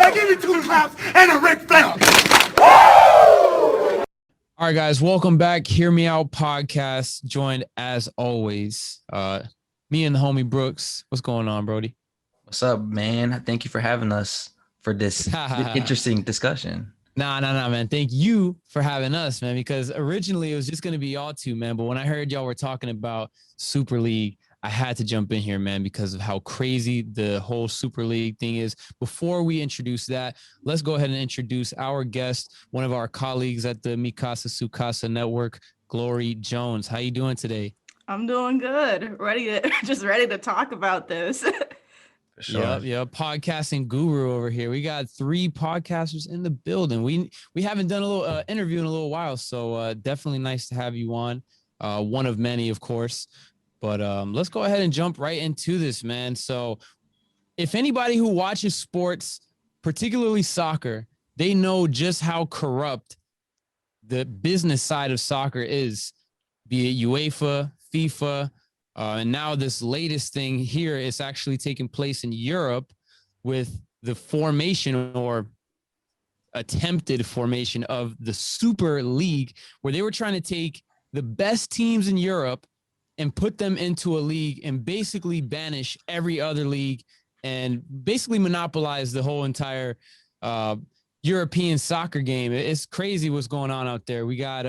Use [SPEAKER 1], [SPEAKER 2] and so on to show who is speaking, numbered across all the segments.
[SPEAKER 1] I give you 2 claps and a Ric Flair.
[SPEAKER 2] All right, guys, welcome back. Hear Me Out podcast, joined as always, me and the homie Brooks. What's going on, Brody?
[SPEAKER 3] What's up, man? Thank you for having us for this interesting discussion.
[SPEAKER 2] Nah, man. Thank you for having us, man, because originally it was just going to be y'all two, man. But when I heard y'all were talking about Super League, I had to jump in here, man, because of how crazy the whole Super League thing is. Before we introduce that, let's go ahead and introduce our guest, one of our colleagues at the Mikasa Sukasa Network, Glory Jones. How you doing today?
[SPEAKER 4] I'm doing good. Ready to talk about this.
[SPEAKER 3] For sure.
[SPEAKER 2] Yep. Podcasting guru over here. We got 3 podcasters in the building. We haven't done a little interview in a little while, so definitely nice to have you on. One of many, of course. But let's go ahead and jump right into this, man. So if anybody who watches sports, particularly soccer, they know just how corrupt the business side of soccer is, be it UEFA, FIFA, and now this latest thing here is actually taking place in Europe with the formation or attempted formation of the Super League, where they were trying to take the best teams in Europe and put them into a league and basically banish every other league and basically monopolize the whole entire European soccer game. It's crazy what's going on out there. We got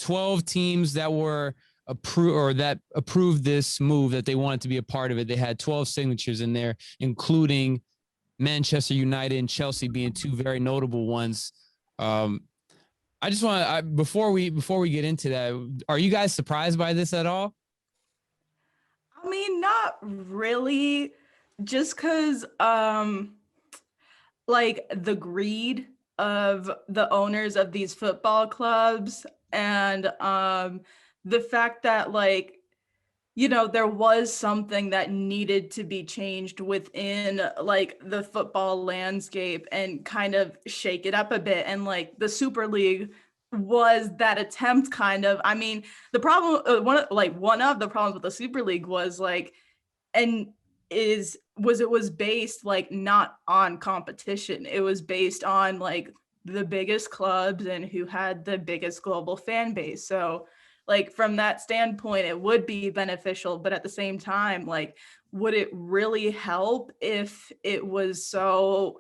[SPEAKER 2] 12 teams that were approved this move, that they wanted to be a part of it. They had 12 signatures in there, including Manchester United and Chelsea being 2 very notable ones. I just want to, before we get into that, are you guys surprised by this at all?
[SPEAKER 4] I mean, not really, just because like the greed of the owners of these football clubs and the fact that, like, you know, there was something that needed to be changed within like the football landscape and kind of shake it up a bit. And like the Super League was that attempt, kind of. I mean, the problem, one of the problems with the Super League was like, and it was based like not on competition. It was based on like the biggest clubs and who had the biggest global fan base. So like from that standpoint, it would be beneficial, but at the same time, like, would it really help if it was so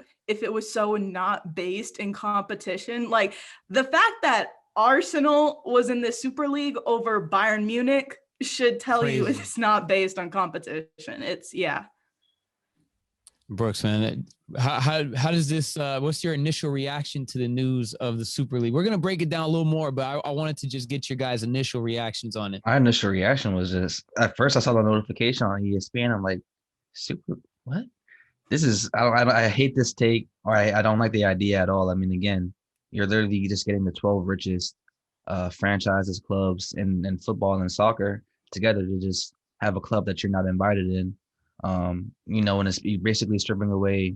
[SPEAKER 4] not based in competition? Like the fact that Arsenal was in the Super League over Bayern Munich should tell you it's not based on competition. It's
[SPEAKER 2] Brooks, man, how does this, what's your initial reaction to the news of the Super League? We're going to break it down a little more, but I wanted to just get your guys' initial reactions on it.
[SPEAKER 3] My initial reaction was just, at first I saw the notification on ESPN. I'm like, Super, what? This is, I hate this take, or I don't like the idea at all. I mean, again, you're literally just getting the 12 richest franchises, clubs in football and soccer together to just have a club that you're not invited in. You know, and it's basically stripping away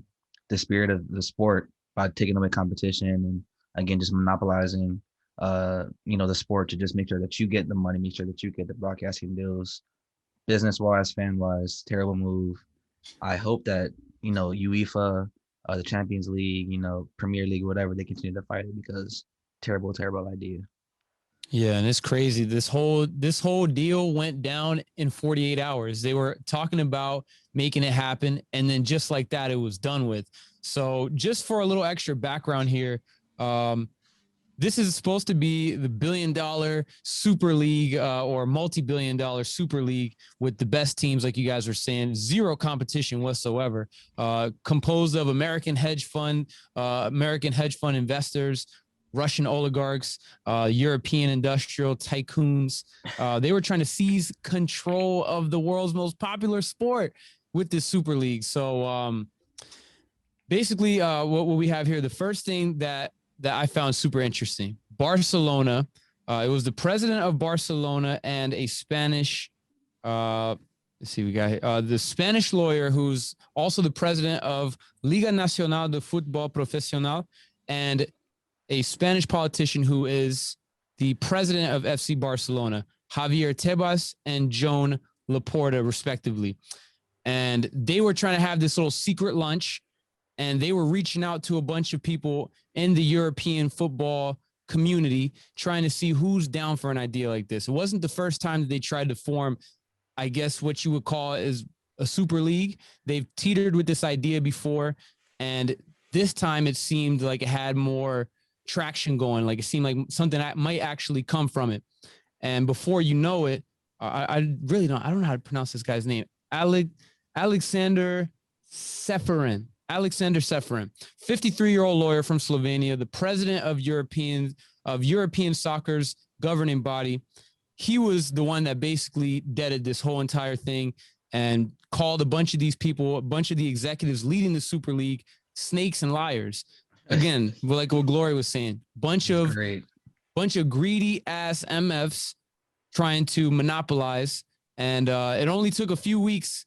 [SPEAKER 3] the spirit of the sport by taking away competition and, again, just monopolizing you know, the sport to just make sure that you get the money, make sure that you get the broadcasting deals. Business wise, fan wise, terrible move. I hope that, you know, UEFA, the Champions League, you know, Premier League, whatever, they continue to fight it, because terrible idea.
[SPEAKER 2] Yeah, and it's crazy. This whole deal went down in 48 hours. They were talking about making it happen, and then just like that, it was done with. So just for a little extra background here, this is supposed to be the billion-dollar Super League or multi-billion-dollar Super League with the best teams, like you guys were saying, zero competition whatsoever, composed of American hedge fund investors, Russian oligarchs, European industrial tycoons. They were trying to seize control of the world's most popular sport with this Super League. So basically what we have here, the first thing that I found super interesting, Barcelona, it was the president of Barcelona and a Spanish, let's see, we got the Spanish lawyer who's also the president of Liga Nacional de Futbol Profesional, and a Spanish politician who is the president of FC Barcelona, Javier Tebas and Joan Laporta, respectively. And they were trying to have this little secret lunch, and they were reaching out to a bunch of people in the European football community, trying to see who's down for an idea like this. It wasn't the first time that they tried to form, I guess, what you would call is a super league. They've teetered with this idea before, and this time it seemed like it had more traction going. Like it seemed like something that might actually come from it. And before you know it, I really don't. I don't know how to pronounce this guy's name. Alexander Seferin. Alexander Seferin, 53-year-old lawyer from Slovenia, the president of European soccer's governing body. He was the one that basically deaded this whole entire thing and called a bunch of these people, a bunch of the executives leading the Super League, snakes and liars. Again, like what Glory was saying, bunch of greedy ass MFs trying to monopolize. And it only took a few weeks.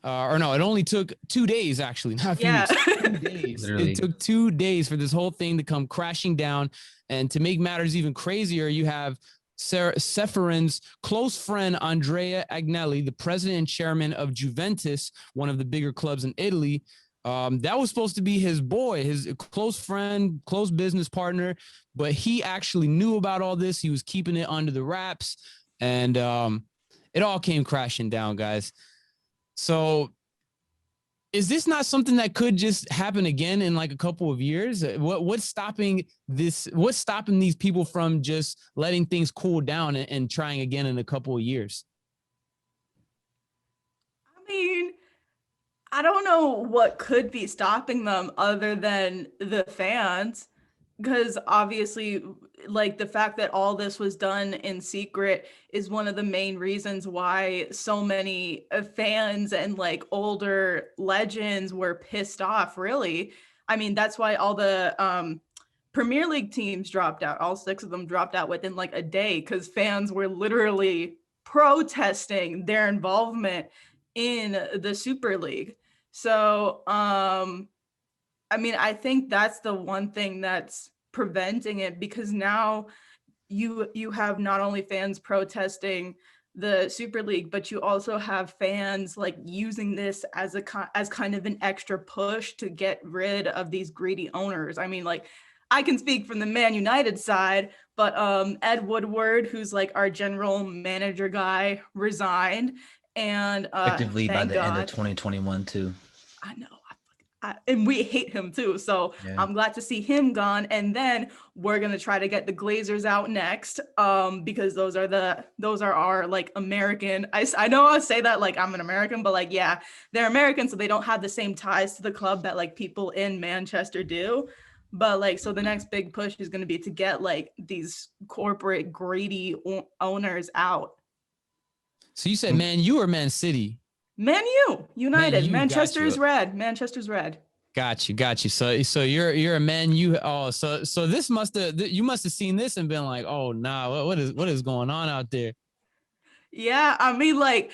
[SPEAKER 2] It only took 2 days, actually, not a few weeks, 2 days.
[SPEAKER 3] Literally.
[SPEAKER 2] It took 2 days for this whole thing to come crashing down. And to make matters even crazier, you have Seferin's close friend, Andrea Agnelli, the president and chairman of Juventus, one of the bigger clubs in Italy. That was supposed to be his boy, his close friend, close business partner, but he actually knew about all this. He was keeping it under the wraps, and it all came crashing down, guys. So is this not something that could just happen again in like a couple of years? What's stopping this? What's stopping these people from just letting things cool down and trying again in a couple of years?
[SPEAKER 4] I mean, I don't know what could be stopping them other than the fans, because obviously, like, the fact that all this was done in secret is one of the main reasons why so many fans and like older legends were pissed off, really. I mean, that's why all the Premier League teams dropped out. All 6 of them dropped out within like a day, because fans were literally protesting their involvement in the Super League. So, I mean, I think that's the one thing that's preventing it, because now you have not only fans protesting the Super League, but you also have fans like using this as kind of an extra push to get rid of these greedy owners. I mean, like, I can speak from the Man United side, but Ed Woodward, who's like our general manager guy, resigned, and
[SPEAKER 3] Effectively by
[SPEAKER 4] thank
[SPEAKER 3] the end of
[SPEAKER 4] God.
[SPEAKER 3] 2021 too.
[SPEAKER 4] I know. And we hate him too. So
[SPEAKER 3] Yeah.
[SPEAKER 4] I'm glad to see him gone. And then we're going to try to get the Glazers out next, because those are our like American. I know I say that like I'm an American, but like, yeah, they're American. So they don't have the same ties to the club that like people in Manchester do. But like, so the next big push is going to be to get like these corporate greedy owners out.
[SPEAKER 2] So you said Man U or Man City?
[SPEAKER 4] Man U, United,
[SPEAKER 2] Man U,
[SPEAKER 4] Manchester's
[SPEAKER 2] got you.
[SPEAKER 4] red. Manchester's red.
[SPEAKER 2] Got you. So you're a Man U. Oh, so this you must have seen this and been like, oh nah, what is going on out there?
[SPEAKER 4] Yeah, I mean, like,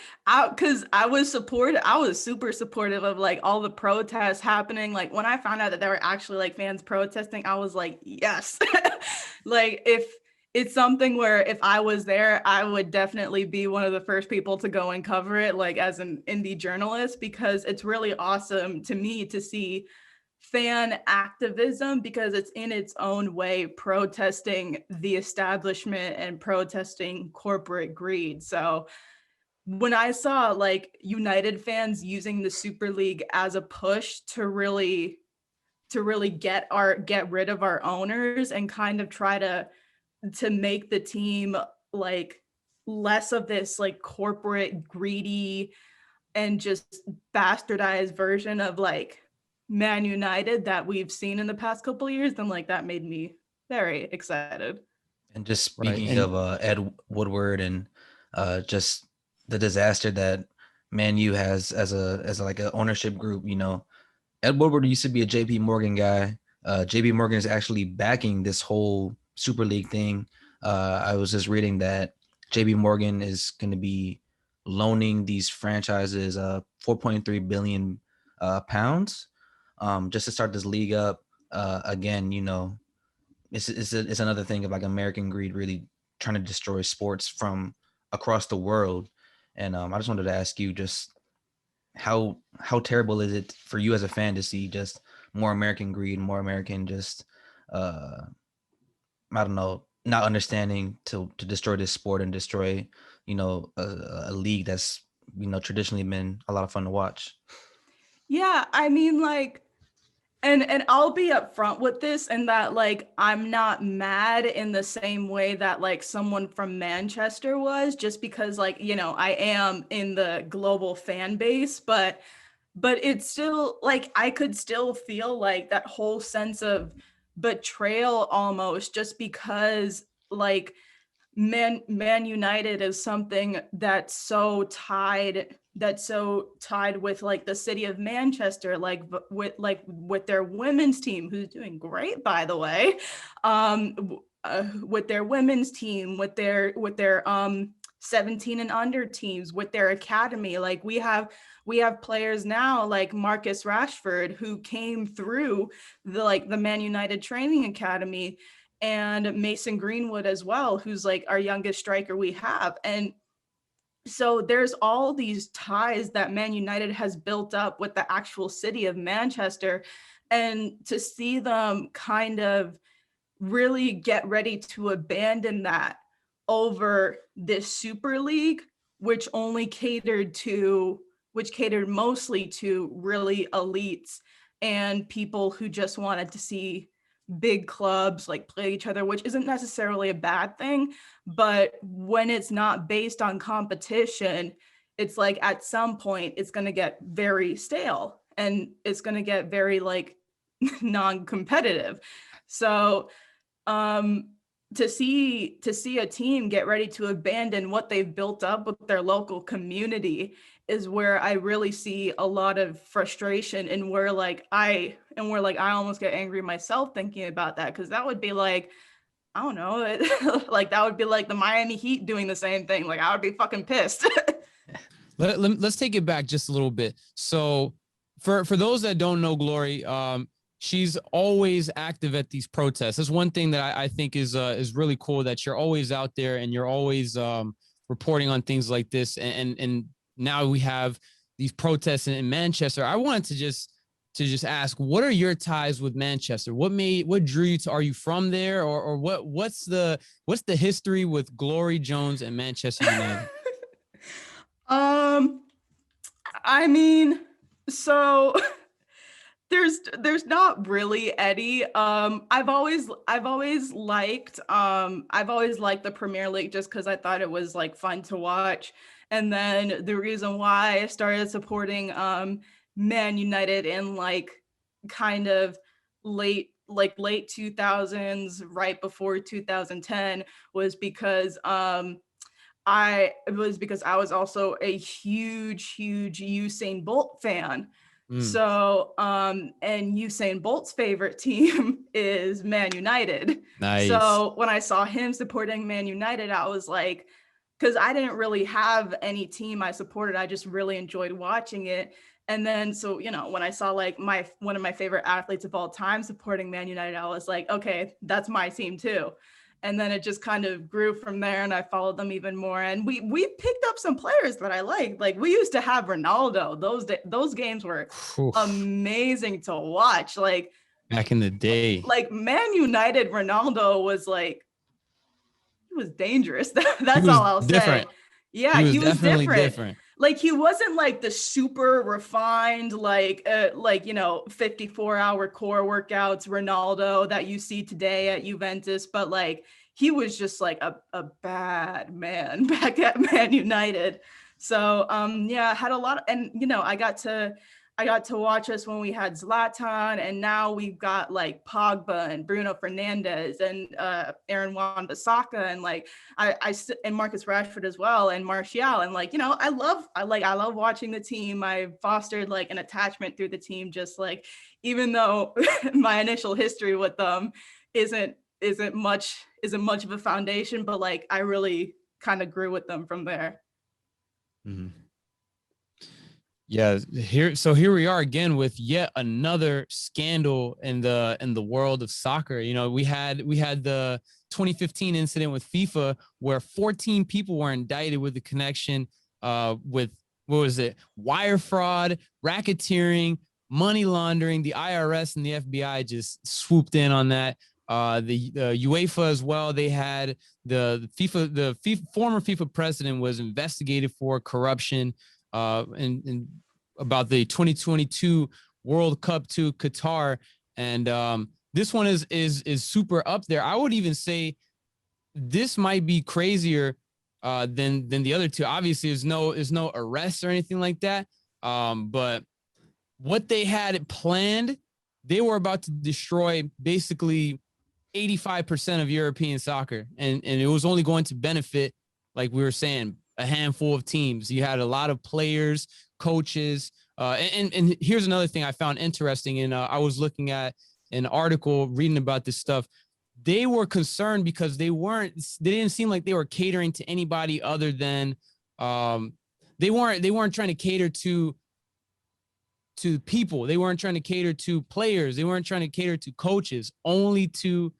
[SPEAKER 4] because I was super supportive of like all the protests happening. Like, when I found out that there were actually like fans protesting, I was like, yes. Like, if it's something where if I was there, I would definitely be one of the first people to go and cover it, like as an indie journalist, because it's really awesome to me to see fan activism, because it's in its own way protesting the establishment and protesting corporate greed. So when I saw like United fans using the Super League as a push to really get rid of our owners and kind of try to make the team like less of this like corporate greedy and just bastardized version of like Man United that we've seen in the past couple of years, then like that made me very excited.
[SPEAKER 3] And just
[SPEAKER 2] Right,
[SPEAKER 3] speaking of Ed Woodward and just the disaster that Man U has as a like an ownership group, you know, Ed Woodward used to be a JP Morgan guy. JP Morgan is actually backing this whole Super League thing. I was just reading that JP Morgan is going to be loaning these franchises 4.3 billion pounds just to start this league up. Again, you know, it's another thing of like American greed really trying to destroy sports from across the world. And I just wanted to ask you just how terrible is it for you as a fan to see just more American greed, more American just I don't know, not understanding to destroy this sport and destroy, a league that's traditionally been a lot of fun to watch.
[SPEAKER 4] Yeah, I mean, like, and I'll be upfront with this, and that like I'm not mad in the same way that like someone from Manchester was, just because like, I am in the global fan base, but it's still like I could still feel like that whole sense of betrayal almost, just because like Man United is something that's so tied with like the city of Manchester, like with their women's team, who's doing great, by the way, with their women's team, with their 17 and under teams, with their academy. Like we have players now like Marcus Rashford, who came through the Man United training academy, and Mason Greenwood as well, who's like our youngest striker we have. And so there's all these ties that Man United has built up with the actual city of Manchester. And to see them kind of really get ready to abandon that over this Super League, which only catered mostly to really elites and people who just wanted to see big clubs like play each other, which isn't necessarily a bad thing. But when it's not based on competition, it's like at some point it's going to get very stale and it's going to get very like non-competitive. So to see a team get ready to abandon what they've built up with their local community is where I really see a lot of frustration, and where I almost get angry myself thinking about that, because that would be like, I don't know, like that would be like the Miami Heat doing the same thing. Like I would be fucking pissed.
[SPEAKER 2] Let's take it back just a little bit. So for those that don't know Glory, she's always active at these protests. That's one thing that I think is really cool, that you're always out there and you're always reporting on things like this. And now we have these protests in Manchester. I wanted to just ask, what are your ties with Manchester? What drew you to? Are you from there, or what's the history with Glory Jones and Manchester United?
[SPEAKER 4] I mean, so there's not really any. I've always liked the Premier League, just because I thought it was like fun to watch. And then the reason why I started supporting Man United in like kind of late 2000s, right before 2010, was because I was also a huge Usain Bolt fan. So, and Usain Bolt's favorite team is Man United.
[SPEAKER 2] Nice.
[SPEAKER 4] So when I saw him supporting Man United, I was like, because I didn't really have any team I supported, I just really enjoyed watching it. And then, so, when I saw like one of my favorite athletes of all time supporting Man United, I was like, okay, that's my team too. And then it just kind of grew from there, and I followed them even more. And we picked up some players that I liked. Like we used to have Ronaldo. Those games were amazing to watch. Like
[SPEAKER 2] back in the day,
[SPEAKER 4] like Man United Ronaldo was like, he was dangerous. That's all I'll say. Yeah, he was definitely different. Like he wasn't like the super refined, like 54-hour core workouts Ronaldo that you see today at Juventus, but like he was just like a bad man back at Man United. So yeah, I had a lot of, and I got to watch us when we had Zlatan, and now we've got like Pogba and Bruno Fernandes and Aaron Wan-Bissaka, and like and Marcus Rashford as well, and Martial, and like I love watching the team. I fostered like an attachment through the team, just like, even though my initial history with them isn't much of a foundation, but like I really kind of grew with them from there.
[SPEAKER 2] Mm-hmm. Yeah, here we are again with yet another scandal in the world of soccer. We had the 2015 incident with FIFA, where 14 people were indicted with the connection with, what was it, wire fraud, racketeering, money laundering. The IRS and the FBI just swooped in on that. The UEFA as well. They had the former FIFA president was investigated for corruption and about the 2022 World Cup to Qatar. And this one is super up there. I would even say this might be crazier than the other two. Obviously, there's no arrests or anything like that. But what they had planned, they were about to destroy basically 85% of European soccer, and it was only going to benefit, like we were saying, a handful of teams. You had a lot of players, coaches, and here's another thing I found interesting. And I was looking at an article reading about this stuff. They were concerned because they didn't seem like they were catering to anybody other than they weren't trying to cater to people. They weren't trying to cater to players. They weren't trying to cater to coaches, only to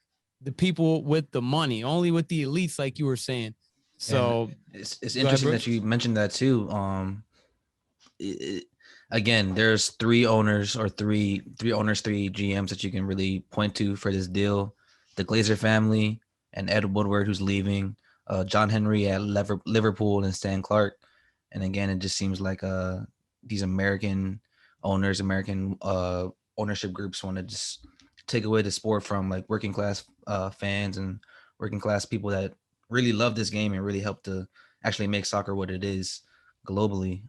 [SPEAKER 2] the people with the money, only with the elites, like you were saying. So
[SPEAKER 3] it's interesting that you mentioned that too. Again, there's three owners or three GMs that you can really point to for this deal: the Glazer family and Ed Woodward, who's leaving, John Henry at Liverpool, and Stan Clark. And again, it just seems like these American owners, American ownership groups want to just take away the sport from like working class fans and working class people that really love this game and really help to actually make soccer what it is globally.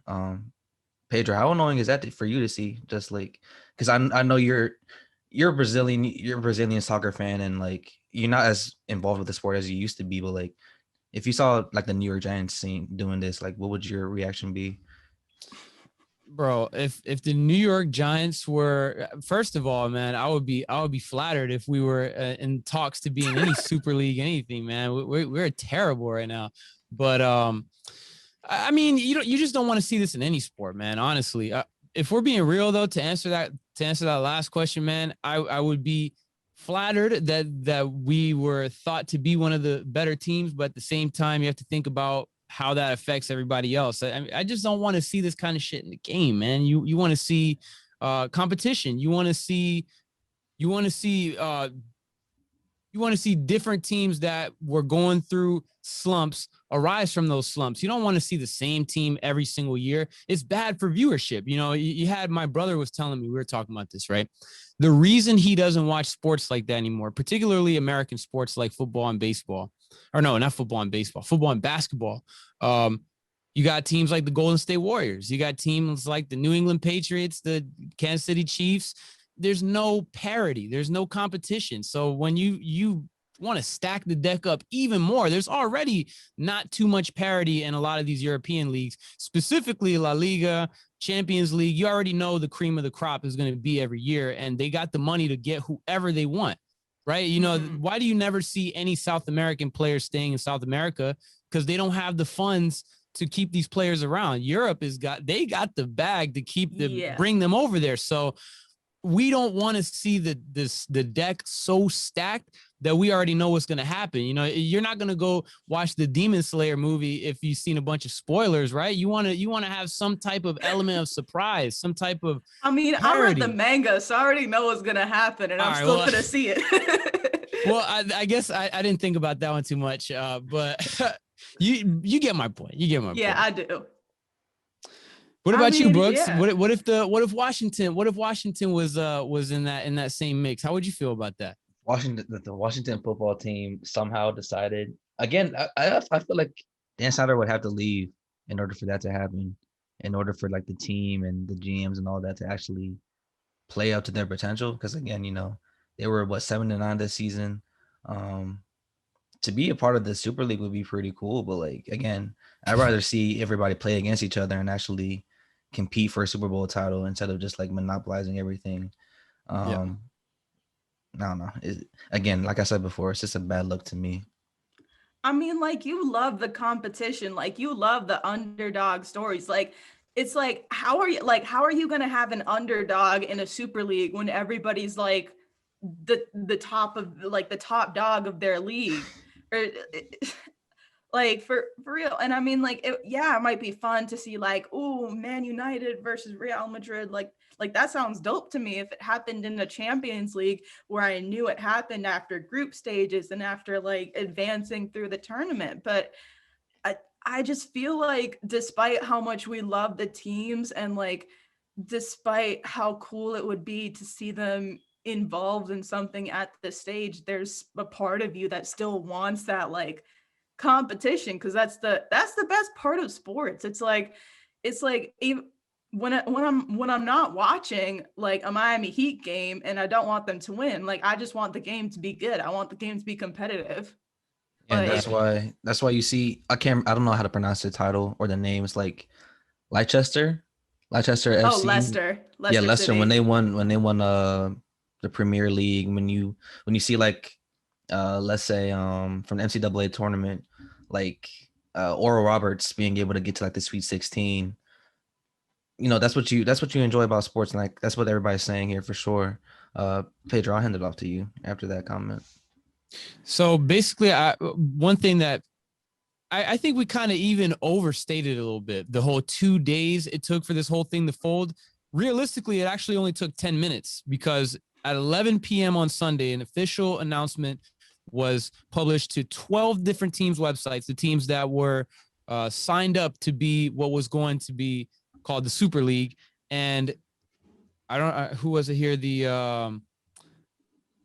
[SPEAKER 3] Pedro, how annoying is that for you to see? Just like, because I know you're a Brazilian soccer fan, and like you're not as involved with the sport as you used to be, but like if you saw like the New York Giants doing this, like what would your reaction be?
[SPEAKER 2] Bro, if the New York Giants were, first of all, man, I would be flattered if we were in talks to be in any Super League, anything, man. We're terrible right now. But I mean, you just don't want to see this in any sport, man. Honestly, if we're being real though, to answer that last question, man, I would be flattered that we were thought to be one of the better teams, but at the same time, you have to think about how that affects everybody else. I just don't want to see this kind of shit in the game, man. You want to see competition. You want to see different teams that were going through slumps arise from those slumps. You don't want to see the same team every single year. It's bad for viewership. You had, my brother was telling me, we were talking about this, right? The reason he doesn't watch sports like that anymore, particularly American sports like football and baseball, or no, not football and baseball, football and basketball. You got teams like the Golden State Warriors. You got teams like the New England Patriots, the Kansas City Chiefs. There's no parity. There's no competition. So when you want to stack the deck up even more, there's already not too much parity in a lot of these European leagues, specifically La Liga, Champions League. You already know the cream of the crop is going to be every year, and they got the money to get whoever they want, right? Why do you never see any South American players staying in South America? Because they don't have the funds to keep these players around. Europe they got the bag to keep them, bring them over there. So we don't want to see the deck so stacked that we already know what's going to happen. You're not going to go watch the Demon Slayer movie if you've seen a bunch of spoilers, right? You want to have some type of element of surprise, some type of parody.
[SPEAKER 4] I read the manga, so I already know what's going to happen, and I'm still going to see it.
[SPEAKER 2] Well, I guess I didn't think about that one too much, but you get my point. You get my point.
[SPEAKER 4] Yeah, I do.
[SPEAKER 2] What about you, Brooks? Yeah. What if Washington was in that same mix? How would you feel about that?
[SPEAKER 3] The Washington football team somehow decided again. I feel like Dan Snyder would have to leave in order for that to happen, in order for like the team and the GMs and all that to actually play up to their potential. Because again, they were 7-9 this season. To be a part of the Super League would be pretty cool, but like again, I'd rather see everybody play against each other and actually compete for a Super Bowl title instead of just like monopolizing everything. I don't know. Again, like I said before, it's just a bad look to me.
[SPEAKER 4] I mean, like, you love the competition, like you love the underdog stories. Like, it's like, how are you going to have an underdog in a Super League when everybody's like the top dog of their league? Or Like for real. And I mean, like, it might be fun to see like, oh, Man United versus Real Madrid. Like that sounds dope to me if it happened in the Champions League where I knew it happened after group stages and after like advancing through the tournament. But I just feel like despite how much we love the teams and like despite how cool it would be to see them involved in something at this stage, there's a part of you that still wants that like competition, because that's the best part of sports. It's like even when I'm not watching like a Miami Heat game and I don't want them to win, like I just want the game to be good. I want the game to be competitive.
[SPEAKER 3] And
[SPEAKER 4] Like,
[SPEAKER 3] that's why you see I don't know how to pronounce the title or the name. It's like Leicester, Leicester
[SPEAKER 4] oh,
[SPEAKER 3] FC.
[SPEAKER 4] Leicester
[SPEAKER 3] Yeah, Leicester when
[SPEAKER 4] City.
[SPEAKER 3] they won the Premier League, when you see like let's say from the NCAA tournament, like Oral Roberts being able to get to like the Sweet 16. That's what you enjoy about sports, and like that's what everybody's saying here for sure. Pedro, I'll hand it off to you after that comment.
[SPEAKER 2] So basically, one thing that I think we kind of even overstated a little bit. The whole 2 days it took for this whole thing to fold. Realistically, it actually only took 10 minutes because at 11 p.m. on Sunday, an official announcement was published to 12 different teams' websites, the teams that were signed up to be what was going to be called the Super League. And I don't who was it here?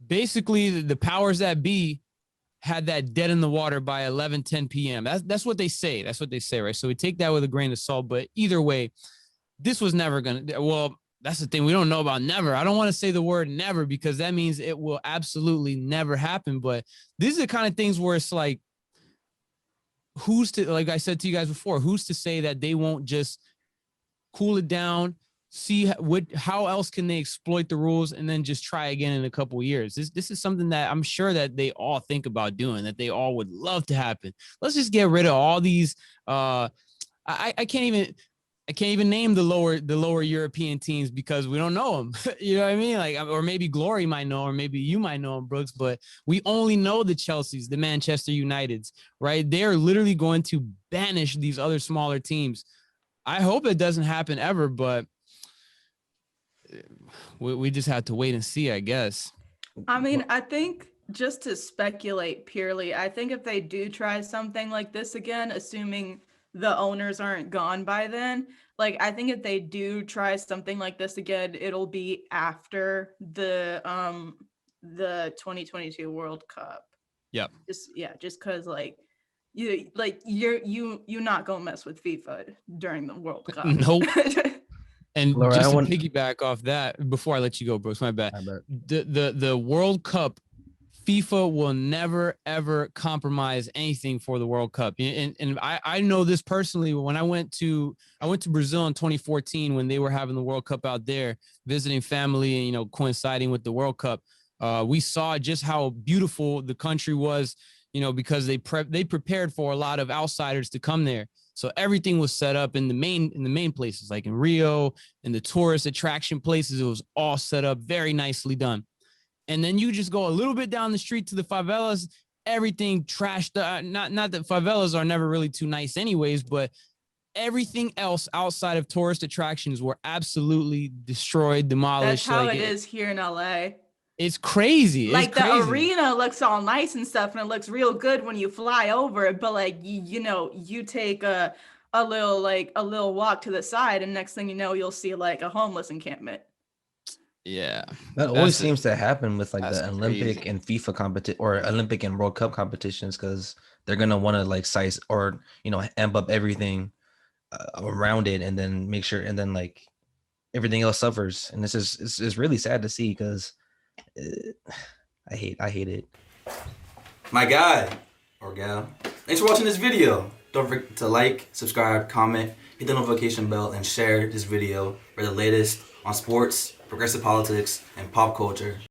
[SPEAKER 2] Basically the powers that be had that dead in the water by 11:10 p.m. That's what they say. That's what they say, right? So we take that with a grain of salt. But either way, this was never gonna. Well, that's the thing. We don't know about never. I don't want to say the word never because that means it will absolutely never happen. But these are the kind of things where it's like, who's to, like I said to you guys before, who's to say that they won't just cool it down, see how else can they exploit the rules, and then just try again in a couple of years. This is something that I'm sure that they all think about doing, that they all would love to happen. Let's just get rid of all these. I can't even name the lower European teams because we don't know them. You know what I mean? Like, or maybe Glory might know, or maybe you might know them, Brooks. But we only know the Chelseas, the Manchester Uniteds, right? They're literally going to banish these other smaller teams. I hope it doesn't happen ever, but we just have to wait and see, I guess.
[SPEAKER 4] I mean, I think just to speculate purely, I think if they do try something like this again, assuming the owners aren't gone by then, like I think if they do try something like this again, it'll be after the 2022 World Cup.
[SPEAKER 2] Yep.
[SPEAKER 4] Just because you're not gonna mess with FIFA during the World Cup.
[SPEAKER 2] Nope. And
[SPEAKER 3] Laura,
[SPEAKER 2] just to piggyback off that, before I let you go, Brooks, my bad. The World Cup, FIFA will never ever compromise anything for the World Cup. And I know this personally. When I went to Brazil in 2014 when they were having the World Cup out there, visiting family and coinciding with the World Cup, we saw just how beautiful the country was. Because they prepared for a lot of outsiders to come there. So everything was set up in the main places, like in Rio, in the tourist attraction places. It was all set up, very nicely done. And then you just go a little bit down the street to the favelas, everything trashed. Not that favelas are never really too nice anyways, but everything else outside of tourist attractions were absolutely destroyed, demolished.
[SPEAKER 4] That's how it is here in LA.
[SPEAKER 2] It's crazy.
[SPEAKER 4] Like the arena looks all nice and stuff, and it looks real good when you fly over it. But like you take a little walk to the side, and next thing you know, you'll see like a homeless encampment.
[SPEAKER 2] Yeah,
[SPEAKER 3] that always seems to happen with like the Olympic
[SPEAKER 2] crazy.
[SPEAKER 3] and FIFA competition or Olympic and World Cup competitions because they're gonna want to like size or amp up everything around it and then make sure and then like everything else suffers. And this is really sad to see because. I hate it.
[SPEAKER 5] My guy or gal, thanks for watching this video. Don't forget to like, subscribe, comment, hit the notification bell, and share this video for the latest on sports, progressive politics, and pop culture.